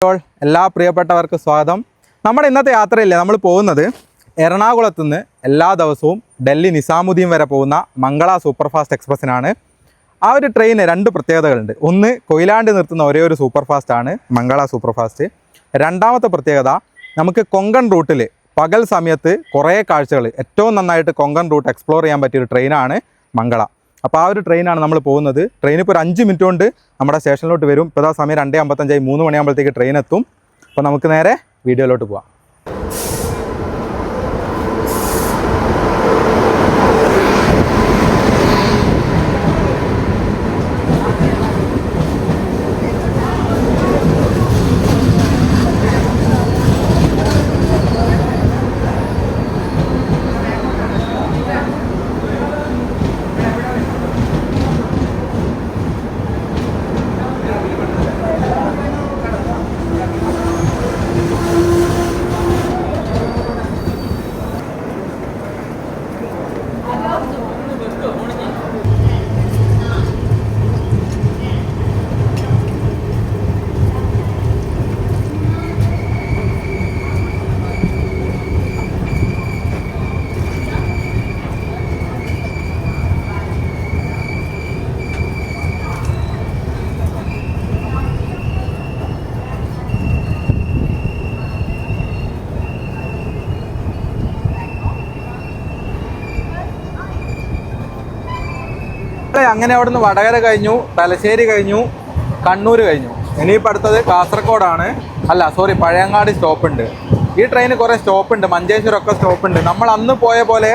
എല്ലാ പ്രിയപ്പെട്ടവർക്കും സ്വാഗതം. നമ്മുടെ ഇന്നത്തെ യാത്രയില്ലേ നമ്മൾ പോകുന്നത് എറണാകുളത്ത് നിന്ന് എല്ലാ ദിവസവും ഡൽഹി നിസാമുദ്ദീൻ വരെ പോകുന്ന മംഗള സൂപ്പർ ഫാസ്റ്റ് എക്സ്പ്രസ്സിനാണ്. ആ ഒരു ട്രെയിന് രണ്ട് പ്രത്യേകതകളുണ്ട്. ഒന്ന്, കൊയിലാണ്ടി നിർത്തുന്ന ഒരേ ഒരു സൂപ്പർ ഫാസ്റ്റാണ് മംഗള സൂപ്പർ ഫാസ്റ്റ്. രണ്ടാമത്തെ പ്രത്യേകത, നമുക്ക് കൊങ്കൺ റൂട്ടിൽ പകൽ സമയത്ത് കുറേ കാഴ്ചകൾ ഏറ്റവും നന്നായിട്ട് കൊങ്കൺ റൂട്ട് എക്സ്പ്ലോർ ചെയ്യാൻ പറ്റിയൊരു ട്രെയിനാണ് മംഗള. അപ്പോൾ ആ ഒരു ട്രെയിനാണ് നമ്മൾ പോകുന്നത്. ട്രെയിൻ ഇപ്പോൾ ഒരു 5 മിനിറ്റ് കൊണ്ട് നമ്മുടെ സ്റ്റേഷനിലോട്ട് വരും. ഇപ്പോൾ ആ സമയം 2:55 3 മണിയാകുമ്പോഴത്തേക്ക് ട്രെയിൻ എത്തും. അപ്പോൾ നമുക്ക് നേരെ വീഡിയോയിലോട്ട് പോവാം. അങ്ങനെ അവിടുന്ന് വടകര കഴിഞ്ഞു, തലശ്ശേരി കഴിഞ്ഞു, കണ്ണൂർ കഴിഞ്ഞു. ഇനിയിപ്പോൾ അടുത്തത് കാസർഗോഡാണ്. പഴയങ്ങാടി സ്റ്റോപ്പുണ്ട്. ഈ ട്രെയിന് കുറേ സ്റ്റോപ്പുണ്ട്, മഞ്ചേശ്വരമൊക്കെ സ്റ്റോപ്പുണ്ട്. നമ്മൾ അന്ന് പോയ പോലെ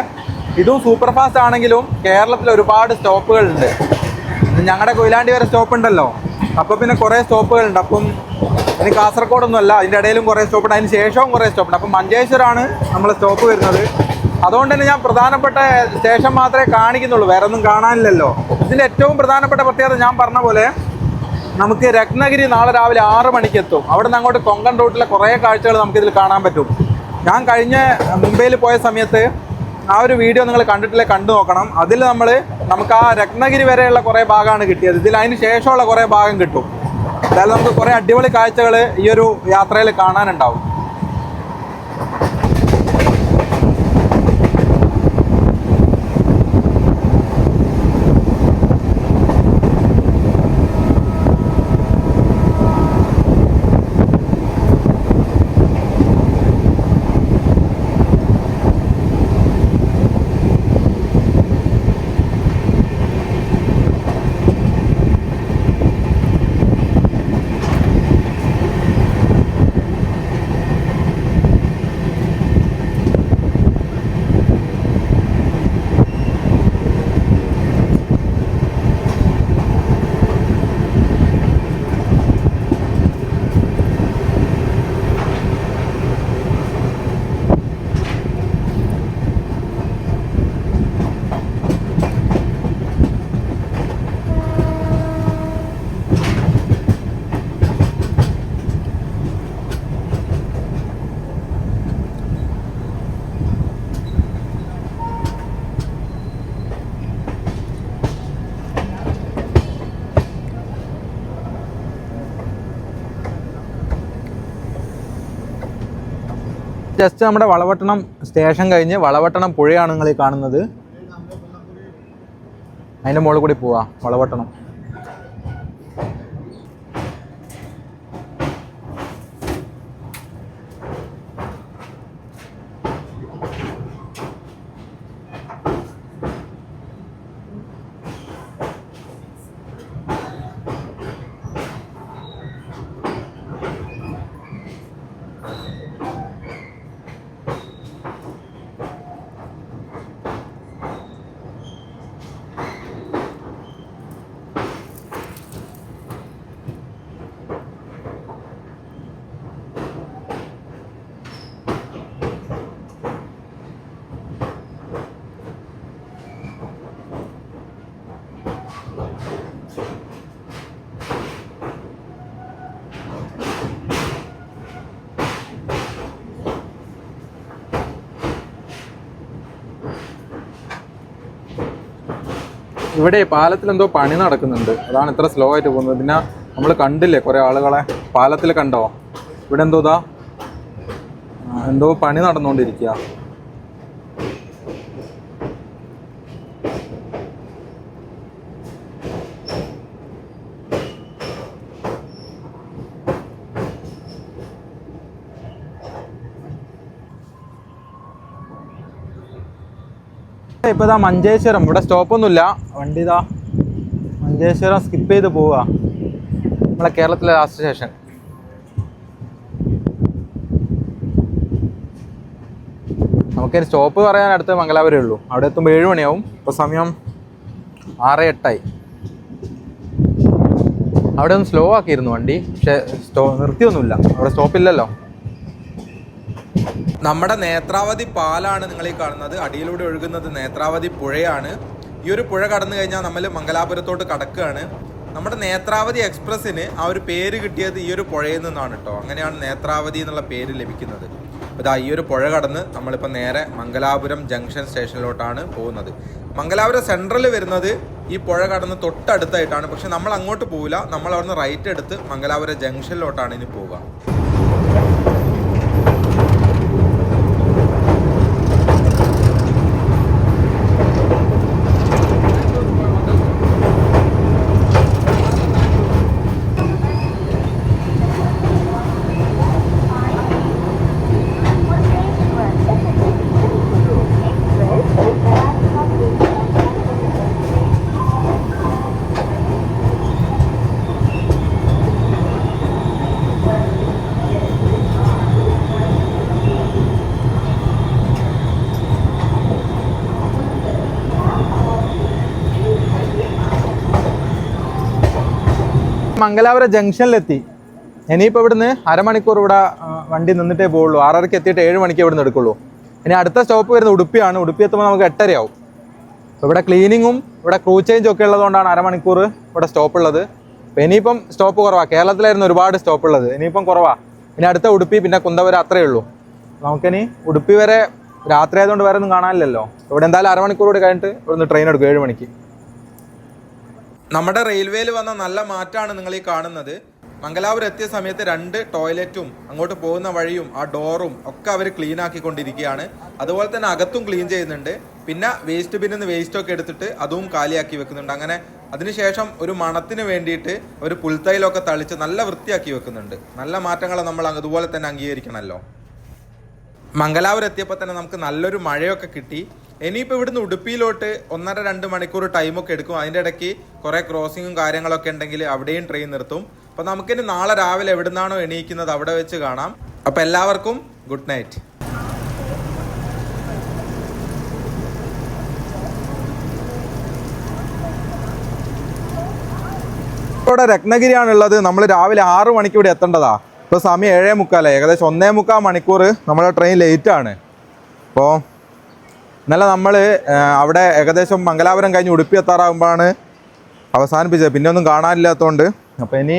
ഇതും സൂപ്പർ ഫാസ്റ്റ് ആണെങ്കിലും കേരളത്തിൽ ഒരുപാട് സ്റ്റോപ്പുകളുണ്ട്. ഞങ്ങളുടെ കൊയിലാണ്ടി വരെ സ്റ്റോപ്പുണ്ടല്ലോ, അപ്പോൾ പിന്നെ കുറേ സ്റ്റോപ്പുകളുണ്ട്. അപ്പം ഇനി കാസർഗോഡൊന്നുമല്ല, അതിൻ്റെ ഇടയിലും കുറേ സ്റ്റോപ്പുണ്ട്, അതിന് ശേഷവും കുറേ സ്റ്റോപ്പുണ്ട്. അപ്പം മഞ്ചേശ്വരമാണ് നമ്മൾ സ്റ്റോപ്പ് വരുന്നത്. അതുകൊണ്ട് തന്നെ ഞാൻ പ്രധാനപ്പെട്ട സ്റ്റേഷൻ മാത്രമേ കാണിക്കുന്നുള്ളൂ, വേറെ ഒന്നും കാണാനില്ലല്ലോ. ഇതിൻ്റെ ഏറ്റവും പ്രധാനപ്പെട്ട പ്രത്യേകത ഞാൻ പറഞ്ഞ പോലെ നമുക്ക് രത്നഗിരി നാളെ രാവിലെ 6 മണിക്ക് എത്തും. അവിടെ നിന്ന് അങ്ങോട്ട് കൊങ്കൺ റൂട്ടിലെ കുറേ കാഴ്ചകൾ നമുക്കിതിൽ കാണാൻ പറ്റും. ഞാൻ കഴിഞ്ഞ മുംബൈയിൽ പോയ സമയത്ത് ആ ഒരു വീഡിയോ നിങ്ങൾ കണ്ടിട്ടില്ലേ, കണ്ടു നോക്കണം. അതിൽ നമുക്ക് ആ രത്നഗിരി വരെയുള്ള കുറേ ഭാഗമാണ് കിട്ടിയത്. ഇതിൽ അതിന് ശേഷമുള്ള കുറേ ഭാഗം കിട്ടും. അതായത് നമുക്ക് കുറേ അടിപൊളി കാഴ്ചകൾ ഈ ഒരു യാത്രയിൽ കാണാനുണ്ടാവും. ജസ്റ്റ് നമ്മുടെ വളവട്ടണം സ്റ്റേഷൻ കഴിഞ്ഞ് വളവട്ടണം പുഴയാണ് നിങ്ങൾ ഈ കാണുന്നത്. അതിൻ്റെ മുകളിൽ കൂടി പോവാം വളവട്ടണം. ഇവിടെ പാലത്തിൽ എന്തോ പണി നടക്കുന്നുണ്ട്, അതാണ് ഇത്ര സ്ലോ ആയിട്ട് പോകുന്നത്. പിന്നെ നമ്മൾ കണ്ടില്ലേ കുറേ ആളുകളെ പാലത്തിൽ കണ്ടോ, ഇവിടെ എന്തോതാ എന്തോ പണി നടന്നുകൊണ്ടിരിക്കുക. ഇപ്പൊ ഇതാ മഞ്ചേശ്വരം, ഇവിടെ സ്റ്റോപ്പൊന്നുമില്ല, വണ്ടി ഇതാ മഞ്ചേശ്വരം സ്കിപ്പ് ചെയ്ത് പോവുക. നമ്മളെ കേരളത്തിലെ ലാസ്റ്റ് സ്റ്റേഷൻ. നമുക്കൊരു സ്റ്റോപ്പ് പറയാൻ അടുത്ത് മംഗലാപുരമേ ഉള്ളൂ. അവിടെ എത്തുമ്പോൾ 7 മണിയാവും. ഇപ്പോൾ സമയം 6:08. അവിടെ ഒന്ന് സ്ലോ ആക്കിയിരുന്നു വണ്ടി, പക്ഷേ നിർത്തിയൊന്നുമില്ല, അവിടെ സ്റ്റോപ്പില്ലല്ലോ. നമ്മുടെ നേത്രാവതി പാലാണ് നിങ്ങൾ ഈ കാണുന്നത്. അടിയിലൂടെ ഒഴുകുന്നത് നേത്രാവതി പുഴയാണ്. ഈ ഒരു പുഴ കടന്നു കഴിഞ്ഞാൽ നമ്മൾ മംഗലാപുരത്തോട്ട് കടക്കുകയാണ്. നമ്മുടെ നേത്രാവതി എക്സ്പ്രസ്സിന് ആ ഒരു പേര് കിട്ടിയത് ഈ ഒരു പുഴയിൽ നിന്നാണ് കേട്ടോ. അങ്ങനെയാണ് നേത്രാവതി എന്നുള്ള പേര് ലഭിക്കുന്നത്. ഇതാ ഈ ഒരു പുഴ കടന്ന് നമ്മളിപ്പോൾ നേരെ മംഗലാപുരം ജംഗ്ഷൻ സ്റ്റേഷനിലോട്ടാണ് പോകുന്നത്. മംഗലാപുരം സെൻട്രൽ വരുന്നത് ഈ പുഴ കടന്ന് തൊട്ടടുത്തായിട്ടാണ്. പക്ഷെ നമ്മൾ അങ്ങോട്ട് പോവില്ല, നമ്മൾ അവിടുന്ന് റൈറ്റ് എടുത്ത് മംഗലാപുരം ജംഗ്ഷനിലോട്ടാണ് ഇനി പോവുക. മംഗലാപുരം ജംഗ്ഷനിലെത്തി. ഇനിയിപ്പോൾ ഇവിടുന്ന് അരമണിക്കൂർ ഇവിടെ വണ്ടി നിന്നിട്ടേ പോകുള്ളൂ. 6:30 എത്തിയിട്ട് 7 മണിക്ക് ഇവിടുന്ന് എടുക്കുള്ളൂ. ഇനി അടുത്ത സ്റ്റോപ്പ് വരുന്നത് ഉടുപ്പിയാണ്. ഉടുപ്പി എത്തുമ്പോൾ നമുക്ക് 8:30 ആവും. അപ്പോൾ ഇവിടെ ക്ലീനിങ്ങും ഇവിടെ ക്രൂ ചേഞ്ചും ഒക്കെ ഉള്ളതുകൊണ്ടാണ് അരമണിക്കൂർ ഇവിടെ സ്റ്റോപ്പ് ഉള്ളത്. അപ്പോൾ ഇനിയിപ്പം സ്റ്റോപ്പ് കുറവാണ്. കേരളത്തിലായിരുന്നു ഒരുപാട് സ്റ്റോപ്പ് ഉള്ളത്, ഇനിയിപ്പം കുറവാണ്. ഇനി അടുത്ത ഉടുപ്പി, പിന്നെ കുന്തപുരം, അത്രയേ ഉള്ളൂ. നമുക്കിനി ഉടുപ്പി വരെ രാത്രി ആയതുകൊണ്ട് വേറെ ഒന്നും കാണാനില്ലല്ലോ. ഇവിടെ എന്തായാലും അരമണിക്കൂർ കൂടി കഴിഞ്ഞിട്ട് ഇവിടുന്ന് ട്രെയിൻ എടുക്കും 7 മണിക്ക്. നമ്മുടെ റെയിൽവേയിൽ വന്ന നല്ല മാറ്റമാണ് നിങ്ങൾ ഈ കാണുന്നത്. മംഗലാപുരം എത്തിയ സമയത്ത് 2 ടോയ്ലറ്റും അങ്ങോട്ട് പോകുന്ന വഴിയും ആ ഡോറും ഒക്കെ അവർ ക്ലീൻ ആക്കിക്കൊണ്ടിരിക്കുകയാണ്. അതുപോലെ തന്നെ അകത്തും ക്ലീൻ ചെയ്യുന്നുണ്ട്. പിന്നെ വേസ്റ്റ് ബിന്നിൽ നിന്ന് വേസ്റ്റൊക്കെ എടുത്തിട്ട് അതും കാലിയാക്കി വെക്കുന്നുണ്ട്. അങ്ങനെ അതിനുശേഷം ഒരു മണത്തിന് വേണ്ടിയിട്ട് ഒരു പുൽത്തൈലൊക്കെ തളിച്ച് നല്ല വൃത്തിയാക്കി വെക്കുന്നുണ്ട്. നല്ല മാറ്റങ്ങൾ നമ്മൾ അതുപോലെ തന്നെ അംഗീകരിക്കണമല്ലോ. മംഗലാപുരം എത്തിയപ്പോൾ തന്നെ നമുക്ക് നല്ലൊരു മഴയൊക്കെ കിട്ടി. ഇനിയിപ്പോൾ ഇവിടുന്ന് ഉടുപ്പിയിലോട്ട് 1.5-2 മണിക്കൂർ ടൈമൊക്കെ എടുക്കും. അതിൻ്റെ ഇടയ്ക്ക് കുറേ ക്രോസിങ്ങും കാര്യങ്ങളൊക്കെ ഉണ്ടെങ്കിൽ അവിടെയും ട്രെയിൻ നിർത്തും. അപ്പോൾ നമുക്കിനി നാളെ രാവിലെ എവിടുന്നാണോ എണീക്കുന്നത് അവിടെ വെച്ച് കാണാം. അപ്പോൾ എല്ലാവർക്കും ഗുഡ് നൈറ്റ്. ഇവിടെ രത്നഗിരിയാണുള്ളത്. നമ്മൾ രാവിലെ 6 മണിക്ക് ഇവിടെ എത്തേണ്ടതാ. ഇപ്പോൾ സമയം 7:45, ഏകദേശം 1.25 മണിക്കൂർ നമ്മുടെ ട്രെയിൻ ലേറ്റാണ്. അപ്പോൾ ഇന്നലെ നമ്മൾ അവിടെ ഏകദേശം മംഗലാപുരം കഴിഞ്ഞ് ഉടുപ്പി എത്താറാകുമ്പോഴാണ് അവസാനിപ്പിച്ചത്. പിന്നെ ഒന്നും കാണാനില്ലാത്തതുകൊണ്ട്. അപ്പോൾ ഇനി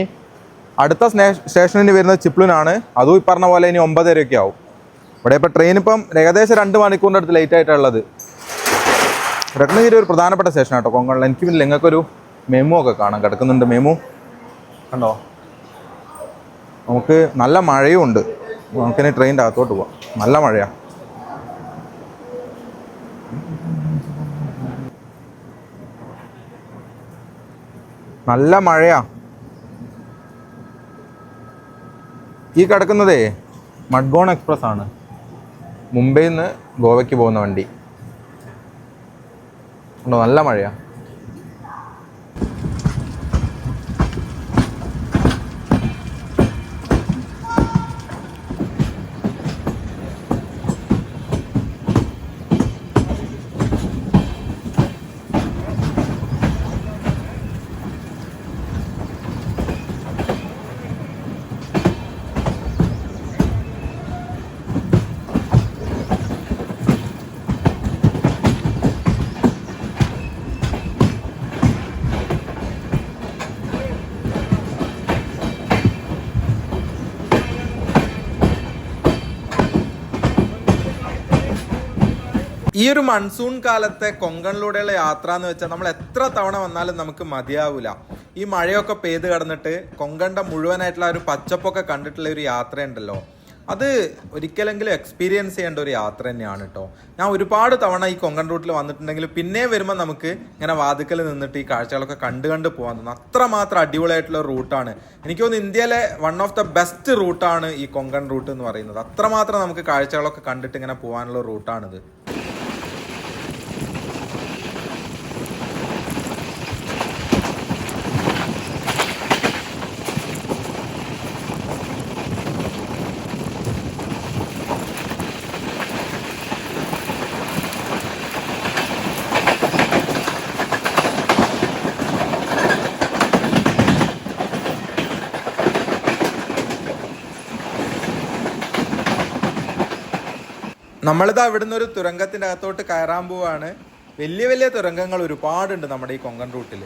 അടുത്ത സ്റ്റേഷനിൽ വരുന്നത് ചിപ്ലൂനാണ്. അതും ഈ പറഞ്ഞ പോലെ ഇനി 9:30 ആവും. ഇവിടെ ഇപ്പോൾ ട്രെയിൻ ഇപ്പം ഏകദേശം 2 മണിക്കൂറിൻ്റെ അടുത്ത് ലേറ്റ് ആയിട്ടുള്ളത്. രത്നഗിരി ഒരു പ്രധാനപ്പെട്ട സ്റ്റേഷനാണ് കേട്ടോ കൊങ്കണിൽ. എനിക്ക് പിന്നെ നിങ്ങൾക്കൊരു മെമു ഒക്കെ കാണാം, കിടക്കുന്നുണ്ട് മെമു കണ്ടോ. നമുക്ക് നല്ല മഴയും ഉണ്ട്. നമുക്കിനി ട്രെയിനിൻ്റെ അകത്തോട്ട് പോവാം. നല്ല മഴയാണ്. നല്ല മഴയാ. ഈ കിടക്കുന്നതേ മഡ്ഗോൺ എക്സ്പ്രസ് ആണ്. മുംബൈയിൽ നിന്ന് ഗോവയ്ക്ക് പോകുന്ന വണ്ടി. നല്ല മഴയാ. ഈ ഒരു മൺസൂൺ കാലത്തെ കൊങ്കണിലൂടെയുള്ള യാത്ര എന്ന് വെച്ചാൽ നമ്മൾ എത്ര തവണ വന്നാലും നമുക്ക് മതിയാവില്ല. ഈ മഴയൊക്കെ പെയ്ത് കിടന്നിട്ട് കൊങ്കണ്ട മുഴുവനായിട്ടുള്ള ഒരു പച്ചപ്പൊക്കെ കണ്ടിട്ടുള്ള ഒരു യാത്രയുണ്ടല്ലോ, അത് ഒരിക്കലെങ്കിലും എക്സ്പീരിയൻസ് ചെയ്യേണ്ട ഒരു യാത്ര തന്നെയാണ് കേട്ടോ. ഞാൻ ഒരുപാട് തവണ ഈ കൊങ്കൺ റൂട്ടിൽ വന്നിട്ടുണ്ടെങ്കിൽ പിന്നെ വരുമ്പോൾ നമുക്ക് ഇങ്ങനെ വാതിക്കൽ നിന്നിട്ട് ഈ കാഴ്ചകളൊക്കെ കണ്ട് പോകാൻ തോന്നും. അത്രമാത്രം അടിപൊളിയായിട്ടുള്ള റൂട്ടാണ്. എനിക്ക് തോന്നുന്നു ഇന്ത്യയിലെ വൺ ഓഫ് ദ ബെസ്റ്റ് റൂട്ടാണ് ഈ കൊങ്കൺ റൂട്ട് എന്ന് പറയുന്നത്. അത്രമാത്രം നമുക്ക് കാഴ്ചകളൊക്കെ കണ്ടിട്ട് ഇങ്ങനെ പോകാനുള്ള റൂട്ടാണിത്. നമ്മളിത് അവിടുന്ന് ഒരു തുരങ്കത്തിൻ്റെ അകത്തോട്ട് കയറാൻ പോവാണ്. വലിയ വലിയ തുരങ്കങ്ങൾ ഒരുപാടുണ്ട് നമ്മുടെ ഈ കൊങ്കൺ റൂട്ടിൽ.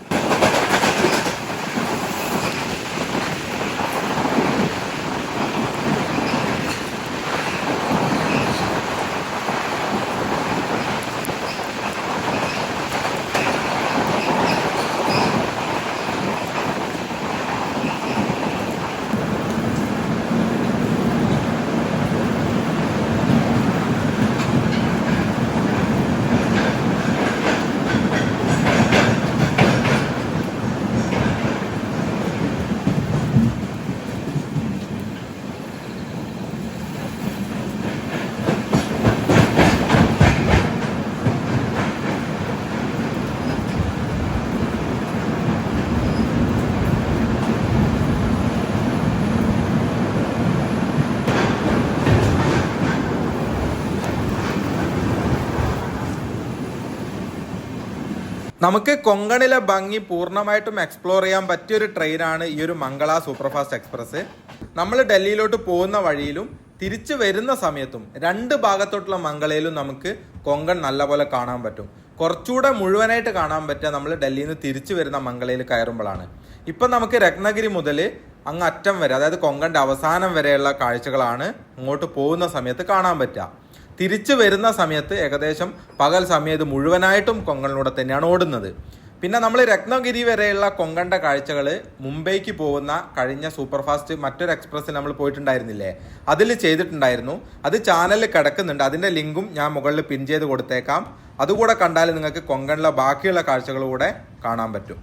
നമുക്ക് കൊങ്കണിലെ ഭംഗി പൂർണ്ണമായിട്ടും എക്സ്പ്ലോർ ചെയ്യാൻ പറ്റിയൊരു ട്രെയിനാണ് ഈ ഒരു മംഗള സൂപ്പർഫാസ്റ്റ് എക്സ്പ്രസ്. നമ്മൾ ഡൽഹിയിലോട്ട് പോകുന്ന വഴിയിലും തിരിച്ചു വരുന്ന സമയത്തും രണ്ട് ഭാഗത്തോട്ടുള്ള മംഗളയിലും നമുക്ക് കൊങ്കൺ നല്ലപോലെ കാണാൻ പറ്റും. കുറച്ചുകൂടെ മുഴുവനായിട്ട് കാണാൻ പറ്റുക നമ്മൾ ഡൽഹിയിൽ നിന്ന് തിരിച്ചു വരുന്ന മംഗളയിൽ കയറുമ്പോഴാണ്. ഇപ്പം നമുക്ക് രത്നഗിരി മുതൽ അങ്ങ് അറ്റം വരെ, അതായത് കൊങ്കണിൻ്റെ അവസാനം വരെയുള്ള കാഴ്ചകളാണ് അങ്ങോട്ട് പോകുന്ന സമയത്ത് കാണാൻ പറ്റുക. തിരിച്ചു വരുന്ന സമയത്ത് ഏകദേശം പകൽ സമയം ഇത് മുഴുവനായിട്ടും കൊങ്കണിലൂടെ തന്നെയാണ് ഓടുന്നത്. പിന്നെ നമ്മൾ രത്നഗിരി വരെയുള്ള കൊങ്കണ്ട കാഴ്ചകൾ മുംബൈക്ക് പോകുന്ന കഴിഞ്ഞ സൂപ്പർഫാസ്റ്റ് മറ്റൊരു എക്സ്പ്രസ്സിൽ നമ്മൾ പോയിട്ടുണ്ടായിരുന്നില്ലേ, അതിൽ ചെയ്തിട്ടുണ്ടായിരുന്നു. അത് ചാനലിൽ കിടക്കുന്നുണ്ട്. അതിൻ്റെ ലിങ്കും ഞാൻ മുകളിൽ പിൻ ചെയ്ത് കൊടുത്തേക്കാം. അതുകൂടെ കണ്ടാൽ നിങ്ങൾക്ക് കൊങ്കണിലെ ബാക്കിയുള്ള കാഴ്ചകൾ കൂടെ കാണാൻ പറ്റും.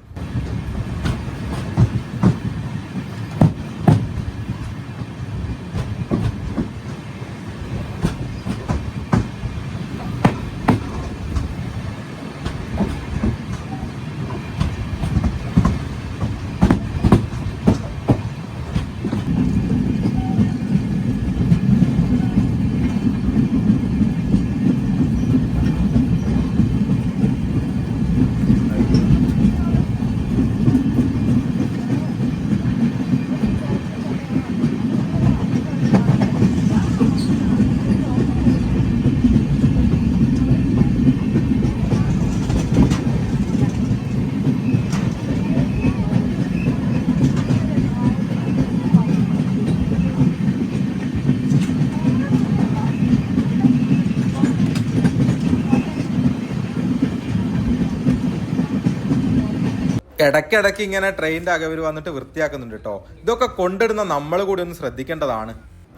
ഇടയ്ക്കിടയ്ക്ക് ഇങ്ങനെ ട്രെയിനിൻ്റെ അകവർ വന്നിട്ട് വൃത്തിയാക്കുന്നുണ്ട് കേട്ടോ. ഇതൊക്കെ കൊണ്ടിടുന്ന നമ്മൾ കൂടി ഒന്ന് ശ്രദ്ധിക്കേണ്ടതാണ്.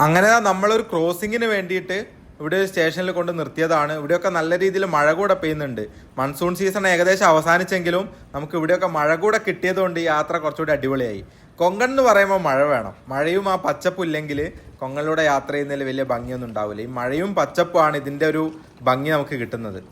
അങ്ങനെ നമ്മളൊരു ക്രോസിങ്ങിന് വേണ്ടിയിട്ട് ഇവിടെ ഒരു സ്റ്റേഷനിൽ കൊണ്ട് നിർത്തിയതാണ്. ഇവിടെയൊക്കെ നല്ല രീതിയിൽ മഴ കൂടെ പെയ്യുന്നുണ്ട്. മൺസൂൺ സീസൺ ഏകദേശം അവസാനിച്ചെങ്കിലും നമുക്ക് ഇവിടെയൊക്കെ മഴ കൂടെ കിട്ടിയതുകൊണ്ട് ഈ യാത്ര കുറച്ചുകൂടി അടിപൊളിയായി. കൊങ്കൺ എന്ന് പറയുമ്പോൾ മഴ വേണം. മഴയും ആ പച്ചപ്പും ഇല്ലെങ്കിൽ കൊങ്കണിലൂടെ യാത്ര ചെയ്യുന്നതിൽ വലിയ ഭംഗിയൊന്നും ഉണ്ടാവില്ല. ഈ മഴയും പച്ചപ്പുമാണ് ഇതിൻ്റെ ഒരു ഭംഗി നമുക്ക് കിട്ടുന്നത്.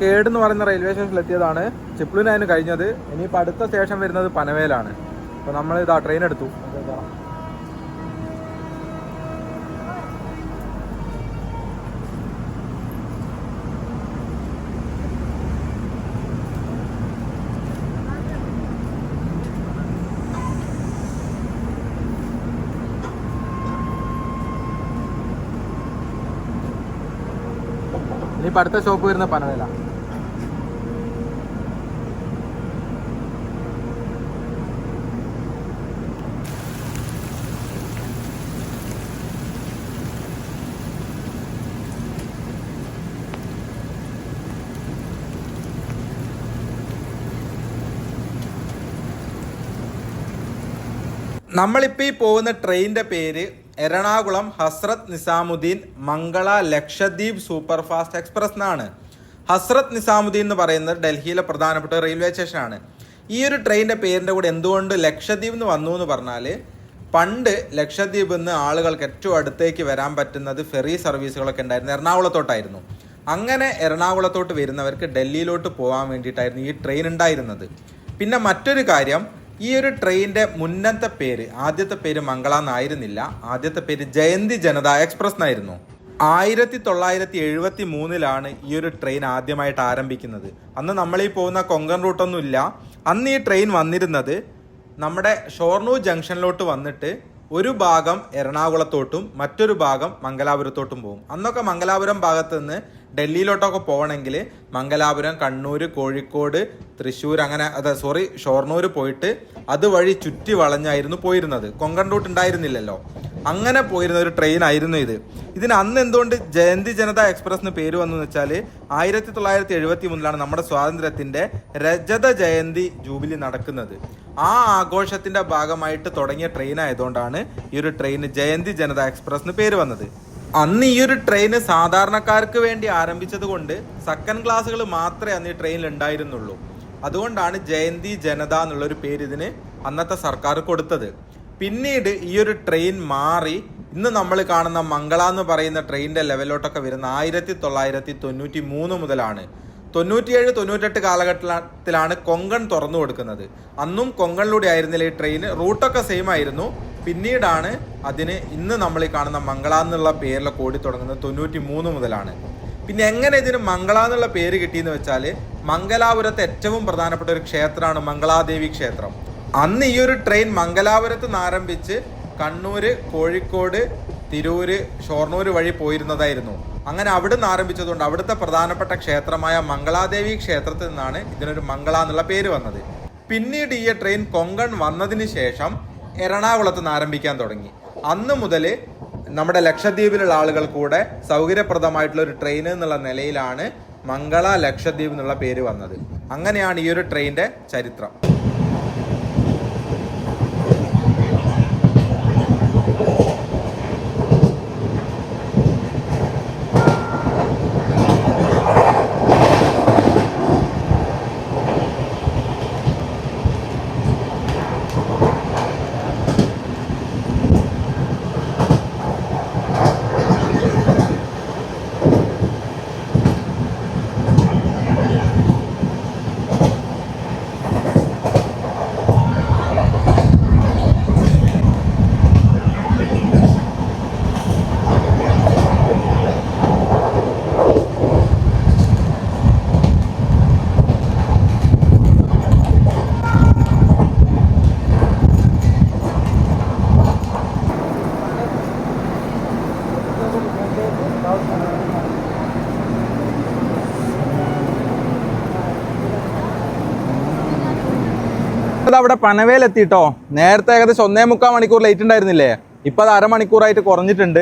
കേട് എന്ന് പറയുന്ന റെയിൽവേ സ്റ്റേഷനിൽ എത്തിയതാണ്. ചിപ്ലുവിന് കഴിഞ്ഞത്. ഇനിയിപ്പോൾ അടുത്ത സ്റ്റേഷൻ വരുന്നത് പനവേലാണ്. അപ്പോൾ നമ്മൾ ഇതാ ട്രെയിൻ എടുത്തു. ഇനിയിപ്പോൾ അടുത്ത സ്റ്റോപ്പ് വരുന്ന പനവേല. നമ്മളിപ്പോൾ ഈ പോകുന്ന ട്രെയിനിൻ്റെ പേര് Ernakulam Hazrat Nizamuddin Mangala Lakshadweep super fast express എന്നാണ്. ഹസ്രത്ത് നിസാമുദ്ദീൻ എന്ന് പറയുന്നത് ഡൽഹിയിലെ പ്രധാനപ്പെട്ട റെയിൽവേ സ്റ്റേഷനാണ്. ഈ ഒരു ട്രെയിനിൻ്റെ പേരിൻ്റെ കൂടെ എന്തുകൊണ്ട് ലക്ഷദ്വീപ് എന്ന് വന്നു എന്ന് പറഞ്ഞാൽ, പണ്ട് ലക്ഷദ്വീപിൽ നിന്ന് ആളുകൾക്ക് ഏറ്റവും അടുത്തേക്ക് വരാൻ പറ്റുന്നത് ഫെറി സർവീസുകളൊക്കെ ഉണ്ടായിരുന്നു എറണാകുളത്തോട്ടായിരുന്നു. അങ്ങനെ എറണാകുളത്തോട്ട് വരുന്നവർക്ക് ഡൽഹിയിലോട്ട് പോകാൻ വേണ്ടിയിട്ടായിരുന്നു ഈ ട്രെയിൻ ഉണ്ടായിരുന്നത്. പിന്നെ മറ്റൊരു കാര്യം, ഈ ഒരു ട്രെയിനിൻ്റെ മുന്നത്തെ പേര്, ആദ്യത്തെ പേര് മംഗള എന്നായിരുന്നില്ല. ആദ്യത്തെ പേര് ജയന്തി ജനത എക്സ്പ്രസ് എന്നായിരുന്നു. 1973 ഈ ഒരു ട്രെയിൻ ആദ്യമായിട്ട് ആരംഭിക്കുന്നത്. അന്ന് നമ്മളീ പോകുന്ന കൊങ്കൺ റൂട്ടൊന്നും ഇല്ല. അന്ന് ഈ ട്രെയിൻ വന്നിരുന്നത് നമ്മുടെ ഷൊർണൂർ ജംഗ്ഷനിലോട്ട് വന്നിട്ട് ഒരു ഭാഗം എറണാകുളത്തോട്ടും മറ്റൊരു ഭാഗം മംഗലാപുരത്തോട്ടും പോകും. അന്നൊക്കെ മംഗലാപുരം ഭാഗത്ത് നിന്ന് ഡൽഹിയിലോട്ടൊക്കെ പോകണമെങ്കിൽ മംഗലാപുരം, കണ്ണൂർ, കോഴിക്കോട്, തൃശ്ശൂർ, ഷൊർണൂർ പോയിട്ട് അതുവഴി ചുറ്റി വളഞ്ഞായിരുന്നു പോയിരുന്നത്. കൊങ്കൺ റൂട്ട് ഉണ്ടായിരുന്നില്ലല്ലോ. അങ്ങനെ പോയിരുന്ന ഒരു ട്രെയിൻ ആയിരുന്നു ഇത്. ഇതിന് അന്ന് എന്തുകൊണ്ട് ജയന്തി ജനത എക്സ്പ്രസ് എന്ന് പേര് വന്നു വെച്ചാൽ 1973 നമ്മുടെ സ്വാതന്ത്ര്യത്തിന്റെ രജത ജയന്തി ജൂബിലി നടക്കുന്നത്. ആ ആഘോഷത്തിന്റെ ഭാഗമായിട്ട് തുടങ്ങിയ ട്രെയിൻ ആയതുകൊണ്ടാണ് ഈ ഒരു ട്രെയിന് ജയന്തി ജനത എക്സ്പ്രസ് എന്ന് പേര് വന്നത്. അന്ന് ഈ ഒരു ട്രെയിന് സാധാരണക്കാർക്ക് വേണ്ടി ആരംഭിച്ചത് കൊണ്ട് സെക്കൻഡ് ക്ലാസ്സുകൾ മാത്രമേ അന്ന് ഈ ട്രെയിനിൽ ഉണ്ടായിരുന്നുള്ളൂ. അതുകൊണ്ടാണ് ജയന്തി ജനത എന്നുള്ളൊരു പേര് ഇതിന് അന്നത്തെ സർക്കാർ കൊടുത്തത്. പിന്നീട് ഈ ഒരു ട്രെയിൻ മാറി ഇന്ന് നമ്മൾ കാണുന്ന മംഗള എന്ന് പറയുന്ന ട്രെയിനിന്റെ ലെവലിലോട്ടൊക്കെ വരുന്ന 1993 മുതലാണ്. 97-98 കാലഘട്ടത്തിലാണ് കൊങ്കൺ തുറന്നു കൊടുക്കുന്നത്. അന്നും കൊങ്കണിലൂടെ ആയിരുന്നില്ല ഈ ട്രെയിൻ. റൂട്ടൊക്കെ സെയിം ആയിരുന്നു. പിന്നീടാണ് അതിന് ഇന്ന് നമ്മൾ ഈ കാണുന്ന മംഗള എന്നുള്ള പേരിലൊക്കെ ഓടി തുടങ്ങുന്നത് 93 മുതലാണ്. പിന്നെ എങ്ങനെ ഇതിന് മംഗള എന്നുള്ള പേര് കിട്ടിയെന്ന് വെച്ചാൽ, മംഗലാപുരത്തെ ഏറ്റവും പ്രധാനപ്പെട്ട ഒരു ക്ഷേത്രമാണ് മംഗളാദേവി ക്ഷേത്രം. അന്ന് ഈ ഒരു ട്രെയിൻ മംഗലാപുരത്ത് നിന്ന് ആരംഭിച്ച് കണ്ണൂര്, കോഴിക്കോട്, തിരൂര്, ഷൊർണൂർ വഴി പോയിരുന്നതായിരുന്നു. അങ്ങനെ അവിടെ നിന്ന് ആരംഭിച്ചതുകൊണ്ട് അവിടുത്തെ പ്രധാനപ്പെട്ട ക്ഷേത്രമായ മംഗളാദേവി ക്ഷേത്രത്തിൽ നിന്നാണ് ഇതിനൊരു മംഗള എന്നുള്ള പേര് വന്നത്. പിന്നീട് ഈ ട്രെയിൻ കൊങ്കൺ വന്നതിന് ശേഷം എറണാകുളത്ത് നിന്ന് ആരംഭിക്കാൻ തുടങ്ങി. അന്ന് മുതൽ നമ്മുടെ ലക്ഷദ്വീപിലുള്ള ആളുകൾ കൂടെ സൗകര്യപ്രദമായിട്ടുള്ള ഒരു ട്രെയിൻ എന്നുള്ള നിലയിലാണ് മംഗള ലക്ഷദ്വീപ് എന്നുള്ള പേര് വന്നത്. അങ്ങനെയാണ് ഈ ഒരു ട്രെയിനിന്റെ ചരിത്രം. അവിടെ പനവേലെത്തിട്ടോ. നേരത്തെ ഏകദേശം 1.25 മണിക്കൂർ ലേറ്റ് ഉണ്ടായിരുന്നില്ലേ? ഇപ്പം അത് അരമണിക്കൂറായിട്ട് കുറഞ്ഞിട്ടുണ്ട്.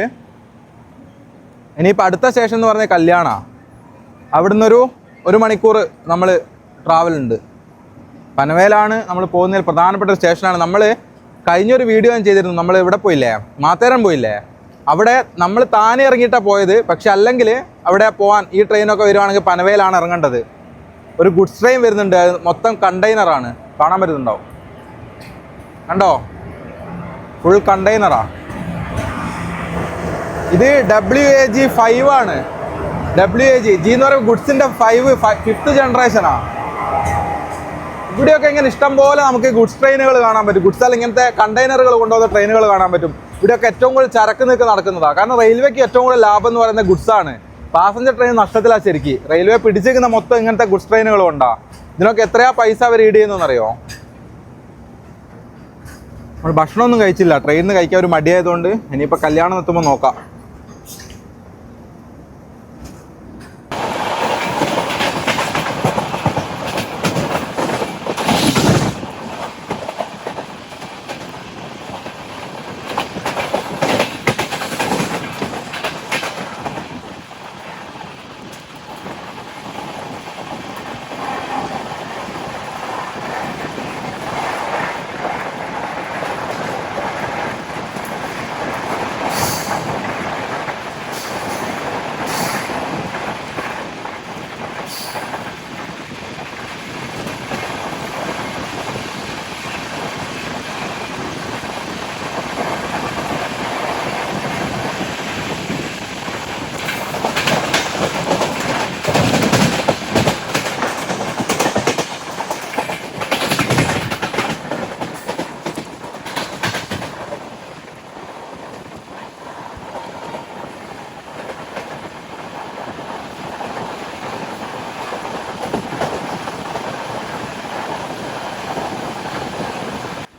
ഇനിയിപ്പോൾ അടുത്ത സ്റ്റേഷൻ എന്ന് പറഞ്ഞാൽ കല്യാണ. അവിടുന്ന് ഒരു മണിക്കൂർ നമ്മൾ ട്രാവൽ ഉണ്ട്. പനവേലാണ് നമ്മൾ പോകുന്നതിൽ പ്രധാനപ്പെട്ട ഒരു സ്റ്റേഷനാണ്. നമ്മൾ കഴിഞ്ഞൊരു വീഡിയോ ഞാൻ ചെയ്തിരുന്നു. നമ്മൾ ഇവിടെ പോയില്ലേ, മാത്തേരം പോയില്ലേ? അവിടെ നമ്മൾ താനെ ഇറങ്ങിയിട്ടാണ് പോയത്. പക്ഷെ അല്ലെങ്കിൽ അവിടെ പോകാൻ ഈ ട്രെയിനൊക്കെ വരുവാണെങ്കിൽ പനവേലാണ് ഇറങ്ങേണ്ടത്. ഒരു ഗുഡ്സ് ട്രെയിൻ വരുന്നുണ്ട്, മൊത്തം കണ്ടെയ്നറാണ്. കാണാൻ പറ്റുന്നുണ്ടാവും, കണ്ടോ? ഫുൾ കണ്ടെയ്നറാ. ഇത് WAG 5 ആണ്. WAG ജി എന്ന് പറയുമ്പോൾ ഗുഡ്സിന്റെ 5th ജനറേഷനാ. ഇവിടെയൊക്കെ ഇങ്ങനെ ഇഷ്ടം പോലെ നമുക്ക് ഗുഡ്സ് ട്രെയിനുകൾ കാണാൻ പറ്റും. ഗുഡ്സ് അല്ലെങ്കിൽ ഇങ്ങനത്തെ കണ്ടെയ്നറുകൾ കൊണ്ടുപോകുന്ന ട്രെയിനുകൾ കാണാൻ പറ്റും. ഇവിടെയൊക്കെ ഏറ്റവും കൂടുതൽ ചരക്ക് നീക്കം നടക്കുന്നതാണ്. കാരണം റെയിൽവേക്ക് ഏറ്റവും കൂടുതൽ ലാഭം എന്ന് പറയുന്നത് ഗുഡ്സ് ആണ്. പാസഞ്ചർ ട്രെയിൻ നഷ്ടത്തിലാണ് ശരിക്കും. റെയിൽവേ പിടിച്ചിരിക്കുന്ന മൊത്തം ഇങ്ങനത്തെ ഗുഡ്സ് ട്രെയിനുകൾ കൊണ്ടാ. ഇതിനൊക്കെ എത്രയാ പൈസ അവർ ഈട് ചെയ്യുന്നറിയോ? നമ്മൾ ഭക്ഷണമൊന്നും കഴിച്ചില്ല, ട്രെയിനിൽ നിന്ന് കഴിക്കാൻ ഒരു മടിയായതുകൊണ്ട്. ഇനിയിപ്പോൾ കല്യാണം എത്തുമ്പോൾ നോക്കാം.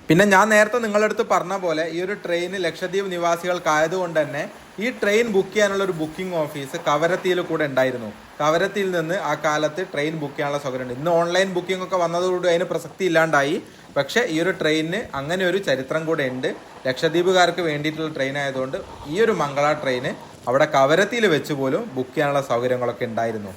പിന്നെ ഞാൻ നേരത്തെ നിങ്ങളുടെ അടുത്ത് പറഞ്ഞ പോലെ ഈ ഒരു ട്രെയിൻ ലക്ഷദ്വീപ് നിവാസികൾക്കായതുകൊണ്ട് തന്നെ ഈ ട്രെയിൻ ബുക്ക് ചെയ്യാനുള്ള ഒരു ബുക്കിംഗ് ഓഫീസ് കവരത്തിയിൽ കൂടെ ഉണ്ടായിരുന്നു. കവരത്തിയിൽ നിന്ന് ആ കാലത്ത് ട്രെയിൻ ബുക്ക് ചെയ്യാനുള്ള സൗകര്യമുണ്ട്. ഇന്ന് ഓൺലൈൻ ബുക്കിംഗ് ഒക്കെ വന്നതോടുകൂടി അതിന് പ്രസക്തി ഇല്ലാണ്ടായി. പക്ഷേ ഈ ഒരു ട്രെയിനിന് അങ്ങനെ ഒരു ചരിത്രം കൂടെ ഉണ്ട്. ലക്ഷദ്വീപുകാർക്ക് വേണ്ടിയിട്ടുള്ള ട്രെയിൻ ആയതുകൊണ്ട് ഈ ഒരു മംഗള ട്രെയിന് അവിടെ കവരത്തിയിൽ വെച്ച് പോലും ബുക്ക് ചെയ്യാനുള്ള സൗകര്യങ്ങളൊക്കെ ഉണ്ടായിരുന്നു.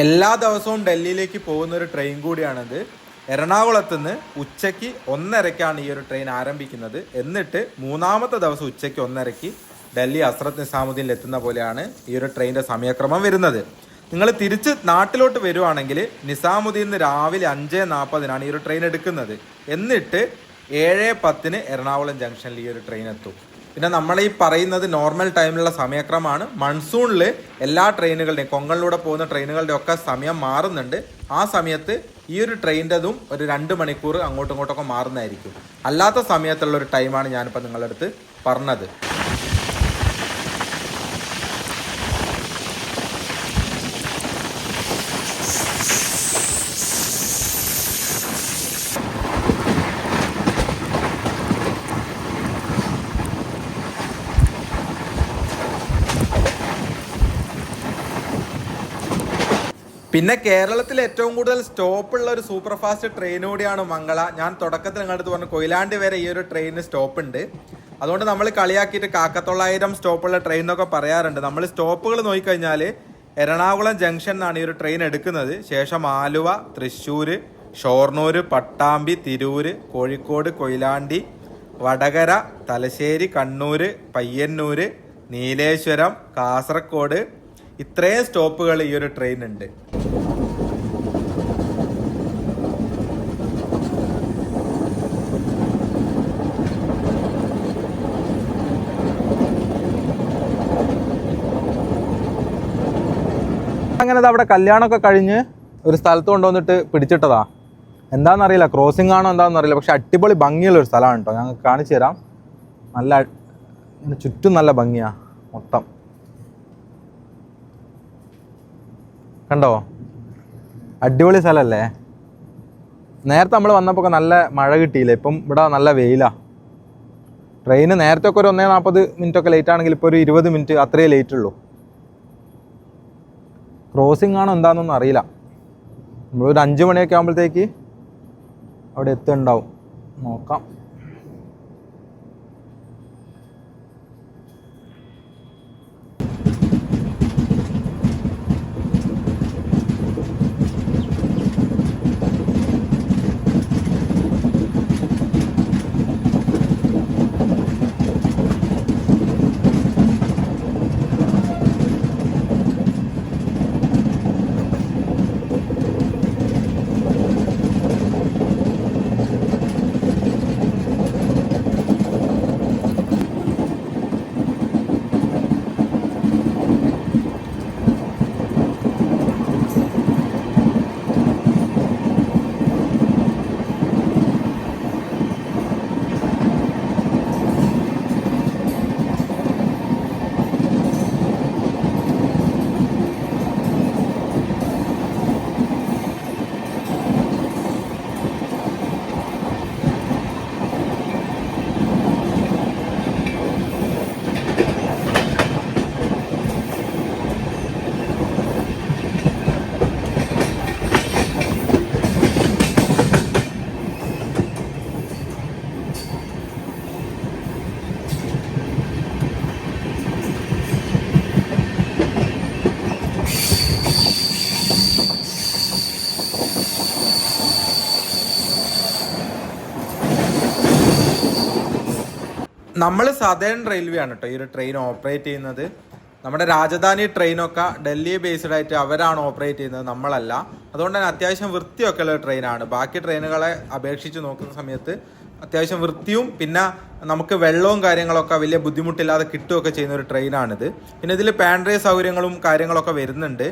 എല്ലാ ദിവസവും ഡൽഹിയിലേക്ക് പോകുന്ന ഒരു ട്രെയിൻ കൂടിയാണിത്. എറണാകുളത്ത് നിന്ന് ഉച്ചയ്ക്ക് 1:30ക്കാണ് ഈ ഒരു ട്രെയിൻ ആരംഭിക്കുന്നത്. എന്നിട്ട് മൂന്നാമത്തെ ദിവസം ഉച്ചയ്ക്ക് 1:30ക്ക് ഡൽഹി ഹസ്രത്ത് നിസാമുദ്ദീനിൽ എത്തുന്ന പോലെയാണ് ഈ ഒരു ട്രെയിനിൻ്റെ സമയക്രമം വരുന്നത്. നിങ്ങൾ തിരിച്ച് നാട്ടിലോട്ട് വരുവാണെങ്കിൽ നിസാമുദ്ദീനിൽ രാവിലെ 5:40 ഈ ഒരു ട്രെയിൻ എടുക്കുന്നത്. എന്നിട്ട് 7:10 എറണാകുളം ജംഗ്ഷനിൽ ഈ ഒരു ട്രെയിൻ എത്തും. പിന്നെ നമ്മൾ ഈ പറയുന്നത് നോർമൽ ടൈമിലുള്ള സമയക്രമമാണ്. മൺസൂണിൽ എല്ലാ ട്രെയിനുകളുടെയും കൊങ്കണിലൂടെ പോകുന്ന ട്രെയിനുകളുടെ ഒക്കെ സമയം മാറുന്നുണ്ട്. ആ സമയത്ത് ഈ ഒരു ട്രെയിനിൻ്റെതും ഒരു 2 മണിക്കൂർ അങ്ങോട്ടും ഇങ്ങോട്ടൊക്കെ മാറുന്നതായിരിക്കും. അല്ലാത്ത സമയത്തുള്ള ഒരു ടൈമാണ് ഞാനിപ്പോൾ നിങ്ങളുടെ അടുത്ത് പറഞ്ഞത്. പിന്നെ കേരളത്തിൽ ഏറ്റവും കൂടുതൽ സ്റ്റോപ്പുള്ള ഒരു സൂപ്പർ ഫാസ്റ്റ് ട്രെയിൻ കൂടിയാണ് മംഗള. ഞാൻ തുടക്കത്തിൽ നിങ്ങളുടെ അടുത്ത് പറഞ്ഞു കൊയിലാണ്ടി വരെ ഈ ഒരു ട്രെയിനിന് സ്റ്റോപ്പ് ഉണ്ട്. അതുകൊണ്ട് നമ്മൾ കളിയാക്കിയിട്ട് 900 സ്റ്റോപ്പുള്ള ട്രെയിൻ എന്നൊക്കെ പറയാറുണ്ട്. നമ്മൾ സ്റ്റോപ്പുകൾ നോക്കിക്കഴിഞ്ഞാൽ എറണാകുളം ജംഗ്ഷൻ എന്നാണ് ഈ ഒരു ട്രെയിൻ എടുക്കുന്നത്. ശേഷം ആലുവ, തൃശ്ശൂർ, ഷൊർണൂർ, പട്ടാമ്പി, തിരൂർ, കോഴിക്കോട്, കൊയിലാണ്ടി, വടകര, തലശ്ശേരി, കണ്ണൂർ, പയ്യന്നൂർ, നീലേശ്വരം, കാസർഗോഡ്, ഇത്രയും സ്റ്റോപ്പുകൾ ഈ ഒരു ട്രെയിൻ ഉണ്ട്. അങ്ങനെ അവിടെ കല്യാണമൊക്കെ കഴിഞ്ഞ് ഒരു സ്ഥലത്ത് കൊണ്ടുവന്നിട്ട് പിടിച്ചിട്ടതാ. എന്താണെന്നറിയില്ല, ക്രോസിംഗ് ആണോ എന്താണെന്നറിയില്ല. പക്ഷെ അടിപൊളി ഭംഗിയുള്ള ഒരു സ്ഥലമാണ് കേട്ടോ. ഞങ്ങൾക്ക് കാണിച്ചു തരാം. നല്ല ചുറ്റും നല്ല ഭംഗിയാണ് മൊത്തം. കണ്ടോ, അടിപൊളി സ്ഥലമല്ലേ. നേരത്തെ നമ്മൾ വന്നപ്പോൾ നല്ല മഴ കിട്ടിയില്ല. ഇപ്പം ഇവിടെ നല്ല വെയിലാണ്. ട്രെയിന് നേരത്തെ ഒക്കെ ഒരു 1:40 ലേറ്റ് ആണെങ്കിൽ ഇപ്പോൾ ഒരു 20 മിനിറ്റ് അത്രയേ ലേറ്റ് ഉള്ളൂ. ക്രോസിംഗ് ആണോ എന്താണെന്നൊന്നും അറിയില്ല. നമ്മളൊരു 5 മണിയൊക്കെ ആകുമ്പോഴത്തേക്ക് അവിടെ എത്തുന്നുണ്ടാവും. നോക്കാം. നമ്മൾ സദേൺ റെയിൽവേ ആണ് കേട്ടോ ഈ ഒരു ട്രെയിൻ ഓപ്പറേറ്റ് ചെയ്യുന്നത്. നമ്മുടെ രാജധാനി ട്രെയിനൊക്കെ ഡൽഹി ബേസ്ഡ് ആയിട്ട് അവരാണ് ഓപ്പറേറ്റ് ചെയ്യുന്നത്, നമ്മളല്ല. അതുകൊണ്ട് തന്നെ അത്യാവശ്യം വൃത്തിയൊക്കെ ഉള്ള ട്രെയിനാണ്. ബാക്കി ട്രെയിനുകളെ അപേക്ഷിച്ച് നോക്കുന്ന സമയത്ത് അത്യാവശ്യം വൃത്തിയും പിന്നെ നമുക്ക് വെള്ളവും കാര്യങ്ങളൊക്കെ വലിയ ബുദ്ധിമുട്ടില്ലാതെ കിട്ടുകയൊക്കെ ചെയ്യുന്ന ഒരു ട്രെയിനാണിത്. പിന്നെ ഇതിൽ പാൻട്രേ സൗകര്യങ്ങളും കാര്യങ്ങളൊക്കെ വരുന്നുണ്ട്.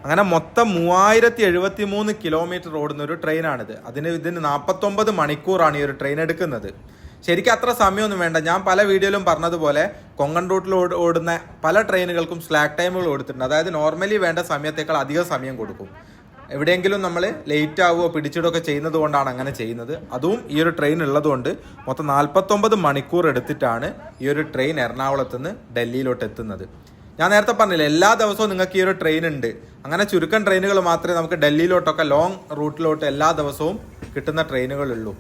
അങ്ങനെ മൊത്തം 3073 കിലോമീറ്റർ ഓടുന്ന ഒരു ട്രെയിനാണിത്. ഇതിന് 49 മണിക്കൂറാണ് ഈ ഒരു ട്രെയിൻ എടുക്കുന്നത്. ശരിക്കും അത്ര സമയമൊന്നും വേണ്ട. ഞാൻ പല വീഡിയോയിലും പറഞ്ഞതുപോലെ കൊങ്കൺ റൂട്ടിൽ ഓടുന്ന പല ട്രെയിനുകൾക്കും സ്ലാക്ക് ടൈമുകൾ കൊടുത്തിട്ടുണ്ട്. അതായത് നോർമലി വേണ്ട സമയത്തേക്കാൾ അധികം സമയം കൊടുക്കും. എവിടെയെങ്കിലും നമ്മൾ ലേറ്റ് ആവുകയോ പിടിച്ചിടുകയൊക്കെ ചെയ്യുന്നത് കൊണ്ടാണ് അങ്ങനെ ചെയ്യുന്നത്. അതും ഈ ഒരു ട്രെയിൻ ഉള്ളതുകൊണ്ട് മൊത്തം 49 മണിക്കൂർ എടുത്തിട്ടാണ് ഈ ഒരു ട്രെയിൻ എറണാകുളത്ത് നിന്ന് ഡൽഹിയിലോട്ട് എത്തുന്നത്. ഞാൻ നേരത്തെ പറഞ്ഞില്ല, എല്ലാ ദിവസവും നിങ്ങൾക്ക് ഈ ഒരു ട്രെയിൻ ഉണ്ട്. അങ്ങനെ ചുരുക്കം ട്രെയിനുകൾ മാത്രമേ നമുക്ക് ഡൽഹിയിലോട്ടൊക്കെ ലോങ് റൂട്ടിലോട്ട് എല്ലാ ദിവസവും കിട്ടുന്ന ട്രെയിനുകളുള്ളൂ.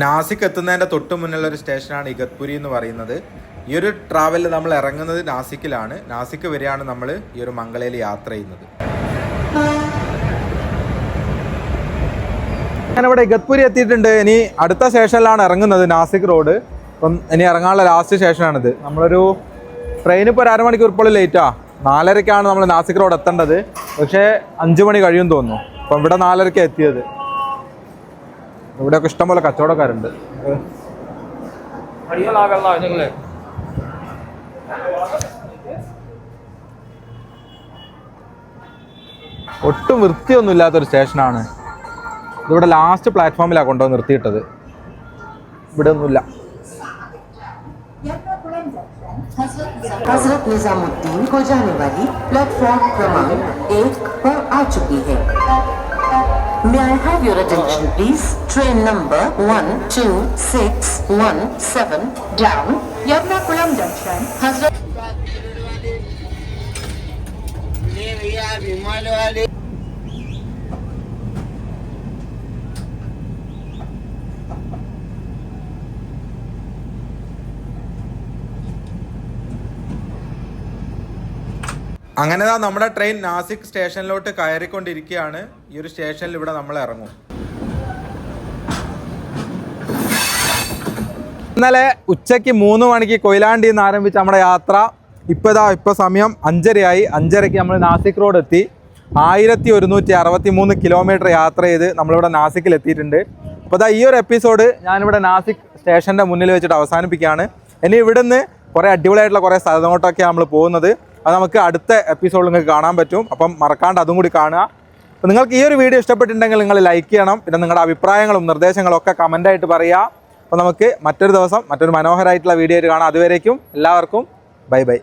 നാസിക് എത്തുന്നതിൻ്റെ തൊട്ട് മുന്നിലുള്ള ഒരു സ്റ്റേഷനാണ് ഇഗത്പുരി എന്ന് പറയുന്നത്. ഈ ഒരു ട്രാവലിൽ നമ്മൾ ഇറങ്ങുന്നത് നാസിക്കിലാണ്. നാസിക്ക് വരെയാണ് നമ്മൾ ഈ ഒരു മംഗളയിൽ യാത്ര ചെയ്യുന്നത്. ഞാനിവിടെ ഇഗത്പുരി എത്തിയിട്ടുണ്ട്. ഇനി അടുത്ത സ്റ്റേഷനിലാണ് ഇറങ്ങുന്നത്, നാസിക് റോഡ്. അപ്പം ഇനി ഇറങ്ങാനുള്ള ലാസ്റ്റ് സ്റ്റേഷനാണിത്. നമ്മളൊരു ട്രെയിൻ ഇപ്പോൾ 1/2 മണിക്കൂർ ഇപ്പോൾ ലേറ്റാ. 4:30ക്കാണ് നമ്മൾ നാസിക് റോഡ് എത്തേണ്ടത്. പക്ഷേ 5 മണി കഴിയും തോന്നുന്നു. അപ്പം ഇവിടെ 4:30 എത്തിയത്. ഇവിടെയൊക്കെ ഇഷ്ടംപോലെ കച്ചവടക്കാരുണ്ട്. ഒട്ടും വൃത്തിയൊന്നും ഇല്ലാത്തൊരു സ്റ്റേഷനാണ്. ഇതിവിടെ ലാസ്റ്റ് പ്ലാറ്റ്ഫോമിലാണ് കൊണ്ടുവന്ന് നിർത്തിയിട്ടത്. ഇവിടെ ഒന്നുമില്ല. हजरत निजामुद्दीन को जाने वाली प्लेटफॉर्म क्रमांक 1 पर आ चुकी है. May I have your attention please? Train number 12617 down Yarnakulam Junction. Hazrat അങ്ങനെ നമ്മുടെ ട്രെയിൻ നാസിക് സ്റ്റേഷനിലോട്ട് കയറിക്കൊണ്ടിരിക്കുകയാണ്. ഈ ഒരു സ്റ്റേഷനിൽ ഇവിടെ നമ്മൾ ഇറങ്ങും. ഇന്നലെ ഉച്ചയ്ക്ക് 3 മണിക്ക് കൊയിലാണ്ടിയിൽ നിന്ന് ആരംഭിച്ച നമ്മുടെ യാത്ര ഇപ്പോൾ സമയം 5:30 ആയി. 5:30ക്ക് നമ്മൾ നാസിക് റോഡ് എത്തി. 1163 കിലോമീറ്റർ യാത്ര ചെയ്ത് നമ്മളിവിടെ നാസിക്കിൽ എത്തിയിട്ടുണ്ട്. അപ്പോൾ ഈ ഒരു എപ്പിസോഡ് ഞാനിവിടെ നാസിക് സ്റ്റേഷൻ്റെ മുന്നിൽ വെച്ചിട്ട് അവസാനിപ്പിക്കുകയാണ്. ഇനി ഇവിടുന്ന് കുറേ അടിപൊളിയായിട്ടുള്ള കുറേ സ്ഥലങ്ങളോട്ടൊക്കെയാണ് നമ്മൾ പോകുന്നത്. അത് നമുക്ക് അടുത്ത എപ്പിസോഡിൽ നിങ്ങൾക്ക് കാണാൻ പറ്റും. അപ്പം മറക്കാണ്ട് അതും കൂടി കാണുക. അപ്പോൾ നിങ്ങൾക്ക് ഈ ഒരു വീഡിയോ ഇഷ്ടപ്പെട്ടിട്ടുണ്ടെങ്കിൽ നിങ്ങൾ ലൈക്ക് ചെയ്യണം. പിന്നെ നിങ്ങളുടെ അഭിപ്രായങ്ങളും നിർദ്ദേശങ്ങളും ഒക്കെ കമൻ്റായിട്ട് പറയുക. അപ്പോൾ നമുക്ക് മറ്റൊരു ദിവസം മറ്റൊരു മനോഹരമായിട്ടുള്ള വീഡിയോ ആയിട്ട് കാണാം. അതുവരേക്കും എല്ലാവർക്കും ബൈ ബൈ.